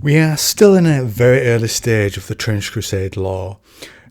We are still in a very early stage of the Trench Crusade lore,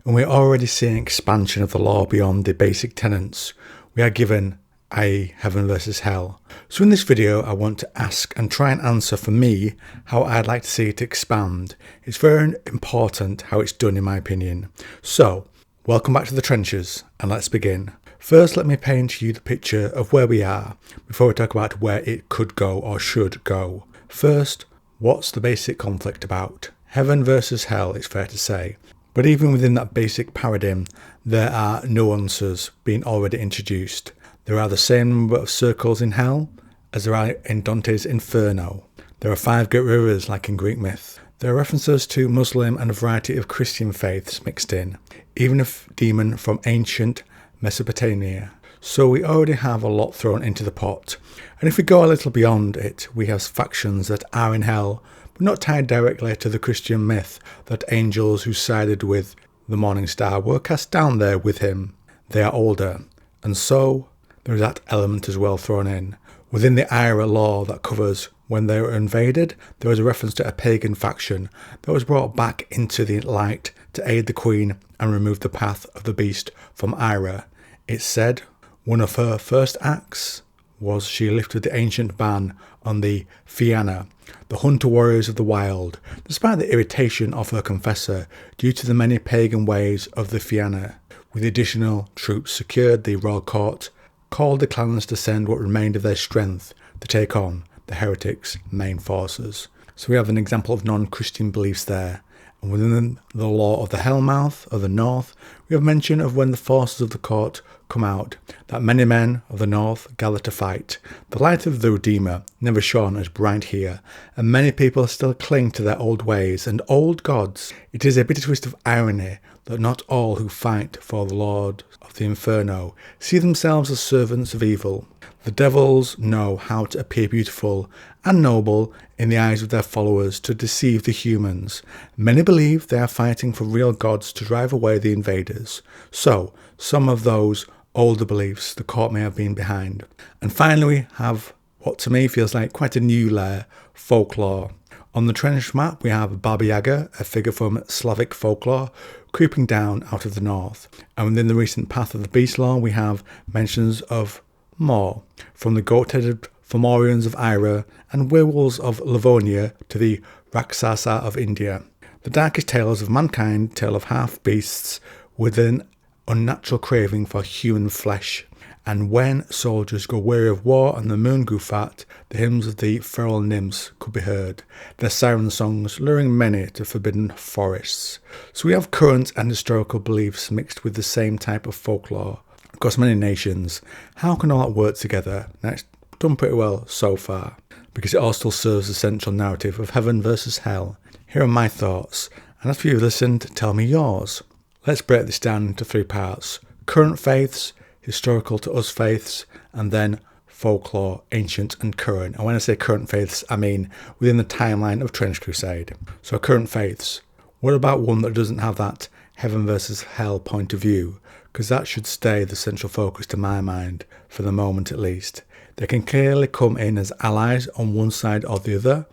and we're already seeing expansion of the lore beyond the basic tenets we are given, i.e. heaven versus hell. So in this video I want to ask and try and answer for me how I'd like to see it expand. It's very important how it's done in my opinion. So, welcome back to the trenches and let's begin. First, let me paint you the picture of where we are before we talk about where it could go or should go. First, what's the basic conflict about? Heaven versus hell, it's fair to say. But even within that basic paradigm, there are nuances being already introduced. There are the same number of circles in hell as there are in Dante's Inferno. There are 5 great rivers like in Greek myth. There are references to Muslim and a variety of Christian faiths mixed in, even a demon from ancient Mesopotamia. So we already have a lot thrown into the pot. And if we go a little beyond it, we have factions that are in hell, but not tied directly to the Christian myth that angels who sided with the morning star were cast down there with him. They are older, and so there is that element as well thrown in. Within the Ira law that covers when they were invaded, there was a reference to a pagan faction that was brought back into the light to aid the queen and remove the path of the beast from Ira. It said one of her first acts was she lifted the ancient ban on the Fianna, the hunter warriors of the wild, despite the irritation of her confessor due to the many pagan ways of the Fianna. With additional troops secured, the royal court called the clans to send what remained of their strength to take on the heretics' main forces. So we have an example of non-Christian beliefs there. And within the law of the Hellmouth of the North, we have mention of when the forces of the court come out, that many men of the North gather to fight. The light of the Redeemer never shone as bright here, and many people still cling to their old ways and old gods. It is a bitter twist of irony that not all who fight for the Lord of the Inferno see themselves as servants of evil. The devils know how to appear beautiful and noble in the eyes of their followers to deceive the humans. Many believe they are fighting for real gods to drive away the invaders. So, some of those older beliefs the court may have been behind. And finally we have what to me feels like quite a new layer, folklore. On the trench map we have Baba Yaga, a figure from Slavic folklore, creeping down out of the north. And within the recent Path of the Beast lore we have mentions of more, from the goat-headed Fomorians of Ira and werewolves of Livonia to the Rakshasa of India. The darkest tales of mankind tell of half-beasts with an unnatural craving for human flesh. And when soldiers go weary of war and the moon grew fat, the hymns of the feral nymphs could be heard, their siren songs luring many to forbidden forests. So we have current and historical beliefs mixed with the same type of folklore across many nations. How can all that work together? Now, it's done pretty well so far, because it all still serves the central narrative of heaven versus hell. Here are my thoughts, and after you've listened, tell me yours. Let's break this down into 3 parts. Current faiths, historical to us faiths, and then folklore, ancient and current. And when I say current faiths, I mean within the timeline of Trench Crusade. So current faiths. What about one that doesn't have that heaven versus hell point of view? Because that should stay the central focus to my mind, for the moment at least. They can clearly come in as allies on one side or the other.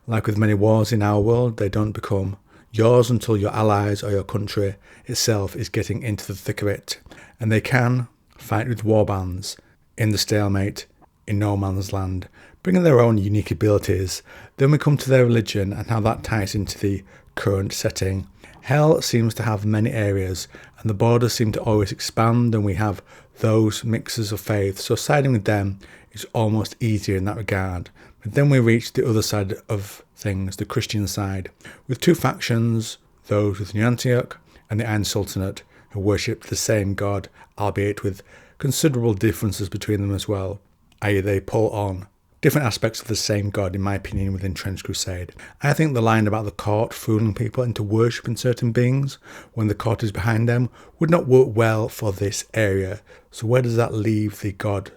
Like with many wars in our world, they don't become yours until your allies or your country itself is getting into the thick of it. And they can fight with warbands in the stalemate in no man's land, bringing their own unique abilities. Then we come to their religion and how that ties into the current setting. Hell seems to have many areas, and the borders seem to always expand, and we have those mixes of faith, so siding with them is almost easier in that regard. But then we reach the other side of things, the Christian side, with 2 factions, those with New Antioch and the Iron Sultanate, who worship the same god, albeit with considerable differences between them as well, i.e. they pull on different aspects of the same god, in my opinion, within Trench Crusade. I think the line about the court fooling people into worshipping certain beings when the court is behind them would not work well for this area. So where does that leave the god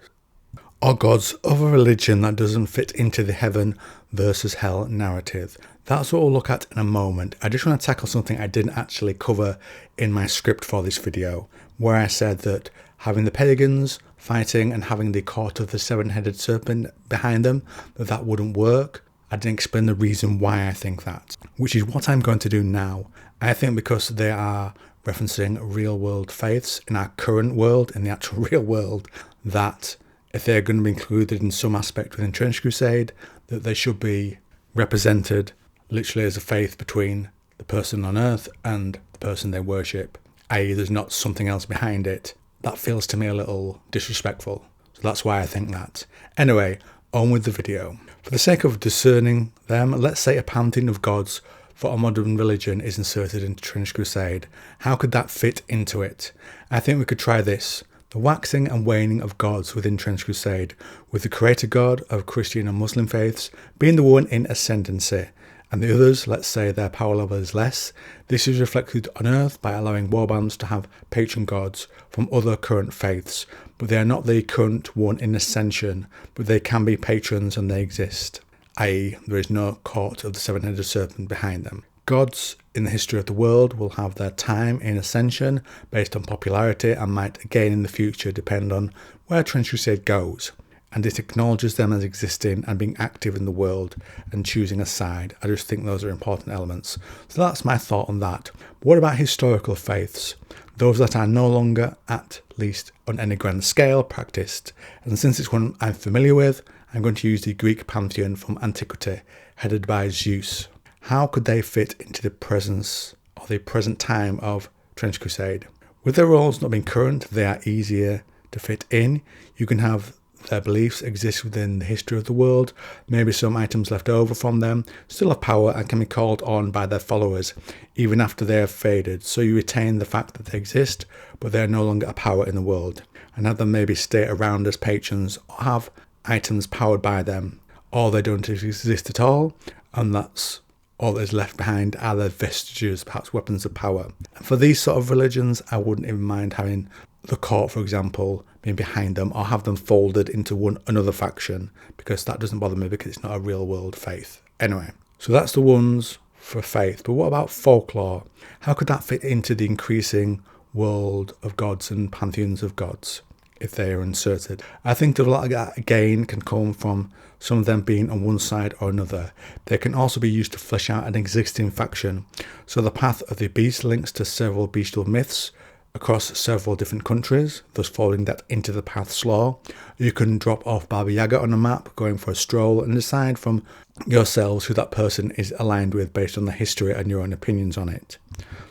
or gods of a religion that doesn't fit into the heaven versus hell narrative? That's what we'll look at in a moment. I just want to tackle something I didn't actually cover in my script for this video, where I said that having the pagans fighting and having the court of the 7-headed serpent behind them, that wouldn't work. I didn't explain the reason why I think that, which is what I'm going to do now. I think because they are referencing real world faiths in our current world, in the actual real world, that if they're going to be included in some aspect within Trench Crusade, that they should be represented literally as a faith between the person on earth and the person they worship, i.e. there's not something else behind it. That feels to me a little disrespectful. So that's why I think that. Anyway, on with the video. For the sake of discerning them, let's say a pantheon of gods for a modern religion is inserted into Trench Crusade. How could that fit into it? I think we could try this. The waxing and waning of gods within Trench Crusade, with the creator god of Christian and Muslim faiths being the one in ascendancy, and the others, let's say their power level is less. This is reflected on Earth by allowing warbands to have patron gods from other current faiths, but they are not the current one in ascension, but they can be patrons and they exist, i.e. there is no court of the seven-headed serpent behind them. Gods in the history of the world will have their time in ascension based on popularity and might again in the future depend on where Trench Crusade goes. And it acknowledges them as existing and being active in the world and choosing a side. I just think those are important elements. So that's my thought on that. But what about historical faiths? Those that are no longer, at least on any grand scale, practiced. And since it's one I'm familiar with, I'm going to use the Greek pantheon from antiquity, headed by Zeus. How could they fit into the presence or the present time of Trench Crusade? With their roles not being current, they are easier to fit in. You can have their beliefs exist within the history of the world, maybe some items left over from them still have power and can be called on by their followers even after they have faded, so you retain the fact that they exist but they are no longer a power in the world, and have them maybe stay around as patrons or have items powered by them, or they don't exist at all and that's all that is left behind are their vestiges, perhaps weapons of power. And for these sort of religions, I wouldn't even mind having the court, for example, being behind them, or have them folded into another faction, because that doesn't bother me because it's not a real world faith. Anyway, so that's the ones for faith. But what about folklore? How could that fit into the increasing world of gods and pantheons of gods if they are inserted? I think a lot of that again can come from some of them being on one side or another. They can also be used to flesh out an existing faction. So the path of the beast links to several bestial myths across several different countries, thus folding that into the path's lore. You can drop off Baba Yaga on a map, going for a stroll, and decide from yourselves who that person is aligned with based on the history and your own opinions on it.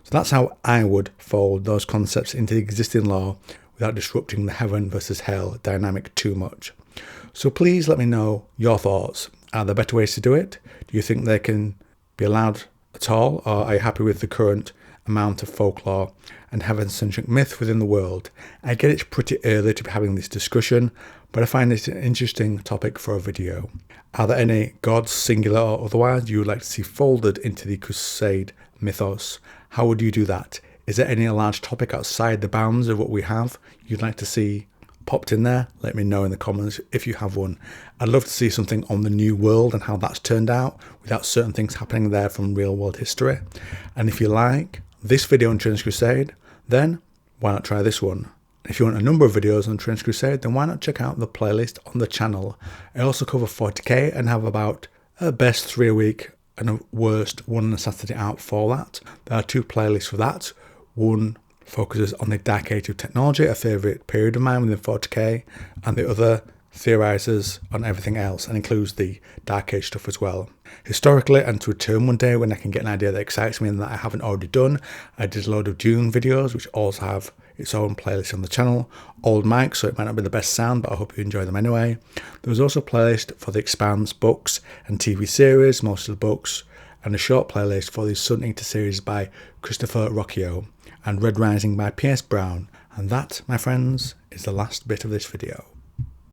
So that's how I would fold those concepts into the existing lore without disrupting the heaven versus hell dynamic too much. So please let me know your thoughts. Are there better ways to do it? Do you think they can be allowed at all, or are you happy with the current amount of folklore and heaven-centric myth within the world? I get it's pretty early to be having this discussion, but I find it an interesting topic for a video. Are there any gods, singular or otherwise, you would like to see folded into the Crusade mythos? How would you do that? Is there any large topic outside the bounds of what we have you'd like to see popped in there? Let me know in the comments if you have one. I'd love to see something on the new world and how that's turned out without certain things happening there from real world history. And if you like this video on Trench Crusade, then why not try this one? If you want a number of videos on Trench Crusade, then why not check out the playlist on the channel? I also cover 40k and have about at best 3 a week and at worst 1 on a Saturday out for that. There are 2 playlists for that. One focuses on the Dark Age of technology, a favourite period of mine within 40k, and the other theorises on everything else and includes the Dark Age stuff as well. Historically, and to return one day when I can get an idea that excites me and that I haven't already done, I did a load of Dune videos which also have its own playlist on the channel. Old mic, so it might not be the best sound, but I hope you enjoy them anyway. There was also a playlist for the Expanse books and TV series, most of the books, and a short playlist for the Sun Eater series by Christopher Rocchio and Red Rising by P.S. Brown. And that, my friends, is the last bit of this video.